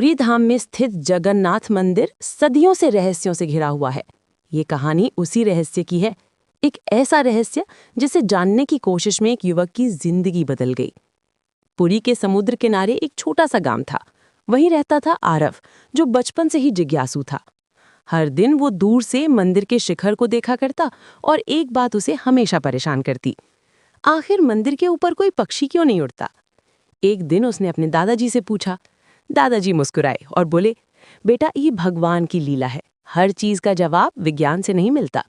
पुरी धाम में स्थित जगन्नाथ मंदिर सदियों से रहस्यों से घिरा हुआ है। ये कहानी उसी रहस्य की है, एक ऐसा रहस्य जिसे जानने की कोशिश में एक युवक की जिंदगी बदल गई। पुरी के समुद्र किनारे एक छोटा सा गांव था। वहीं रहता था आरव, जो बचपन से ही जिज्ञासु था। हर दिन वो दूर से मंदिर के शिखर को देखा करता और एक बात उसे हमेशा परेशान करती, आखिर मंदिर के ऊपर कोई पक्षी क्यों नहीं उड़ता। एक दिन उसने अपने दादाजी से पूछा। दादाजी मुस्कुराए और बोले, बेटा, ये भगवान की लीला है, हर चीज का जवाब विज्ञान से नहीं मिलता।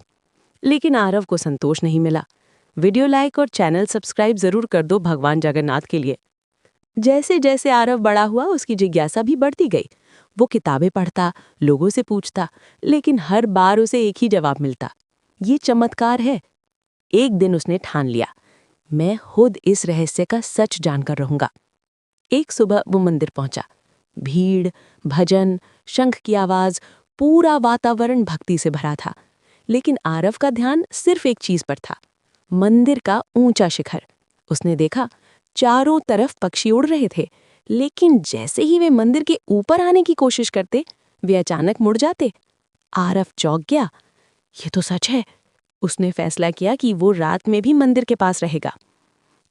लेकिन आरव को संतोष नहीं मिला। वीडियो लाइक और चैनल सब्सक्राइब जरूर कर दो भगवान जगन्नाथ के लिए। जैसे जैसे आरव बड़ा हुआ, उसकी जिज्ञासा भी बढ़ती गई। वो किताबें पढ़ता, लोगों से पूछता, लेकिन हर बार उसे एक ही जवाब मिलता, ये चमत्कार है। एक दिन उसने ठान लिया, मैं खुद इस रहस्य का सच जानकर रहूंगा। एक सुबह वो मंदिर पहुंचा। भीड़, भजन, शंख की आवाज, पूरा वातावरण भक्ति से भरा था। लेकिन आरव का ध्यान सिर्फ एक चीज पर था, मंदिर का ऊंचा शिखर। उसने देखा, चारों तरफ पक्षी उड़ रहे थे, लेकिन जैसे ही वे मंदिर के ऊपर आने की कोशिश करते, वे अचानक मुड़ जाते। आरव चौंक गया, ये तो सच है। उसने फैसला किया कि वो रात में भी मंदिर के पास रहेगा।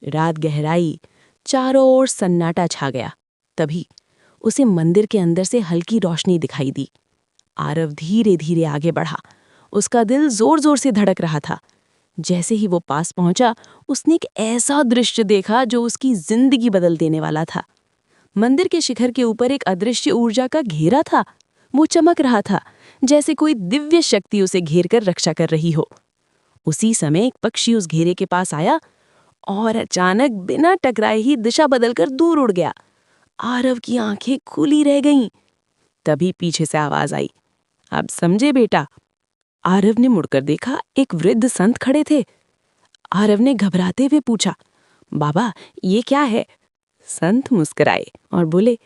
रात गहराई, चारों ओर सन्नाटा छा गया। तभी उसे मंदिर के अंदर से हल्की रोशनी दिखाई दी। आरव धीरे धीरे आगे बढ़ा। उसका दिल जोर जोर से धड़क रहा था। जैसे ही वो पास पहुंचा, उसने एक ऐसा दृश्य देखा जो उसकी जिंदगी बदल देने वाला था। मंदिर के शिखर के ऊपर एक अदृश्य ऊर्जा का घेरा था। वो चमक रहा था, जैसे कोई दिव्य शक्ति उसे घेर कर रक्षा कर रही हो। उसी समय एक पक्षी उस घेरे के पास आया और अचानक बिना टकराए ही दिशा बदलकर दूर उड़ गया। आरव की आंखें खुली रह गईं। तभी पीछे से आवाज आई, अब समझे बेटा। आरव ने मुड़कर देखा, एक वृद्ध संत खड़े थे। आरव ने घबराते हुए पूछा, बाबा, ये क्या है? संत मुस्कुराए और बोले,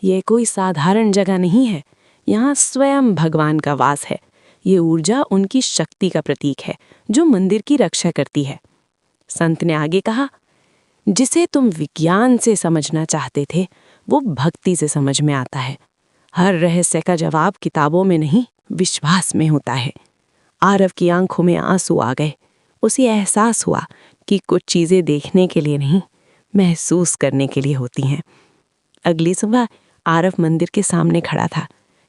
ये कोई साधारण जगह नहीं है, यहाँ स्वयं भगवान का वास है। ये ऊर्जा उनकी शक्ति का प्रतीक है, जो मंदिर की रक्षा करती है। संत ने आगे कहा, जिसे तुम विज्ञान से समझना चाहते थे, वो भक्ति से समझ में आता है। हर रहस्य का जवाब किताबों में नहीं, विश्वास में होता है। आरव की आंखों में आंसू आ गए। उसे एहसास हुआ कि कुछ चीजें देखने के लिए नहीं, महसूस करने के लिए होती हैं। अगली सुबह आरव मंदिर के सामने खड़ा था,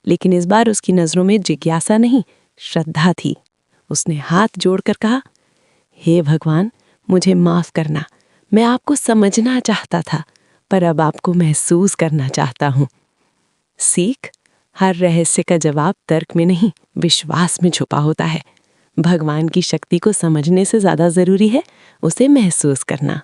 लेकिन इस बार उसकी नजरों में जिज्ञासा नहीं, श्रद्धा थी। उसने हाथ जोड़कर कहा, हे भगवान, मुझे माफ करना। मैं आपको समझना चाहता था, पर अब आपको महसूस करना चाहता हूँ। सीख, हर रहस्य का जवाब तर्क में नहीं, विश्वास में छुपा होता है। भगवान की शक्ति को समझने से ज्यादा जरूरी है उसे महसूस करना।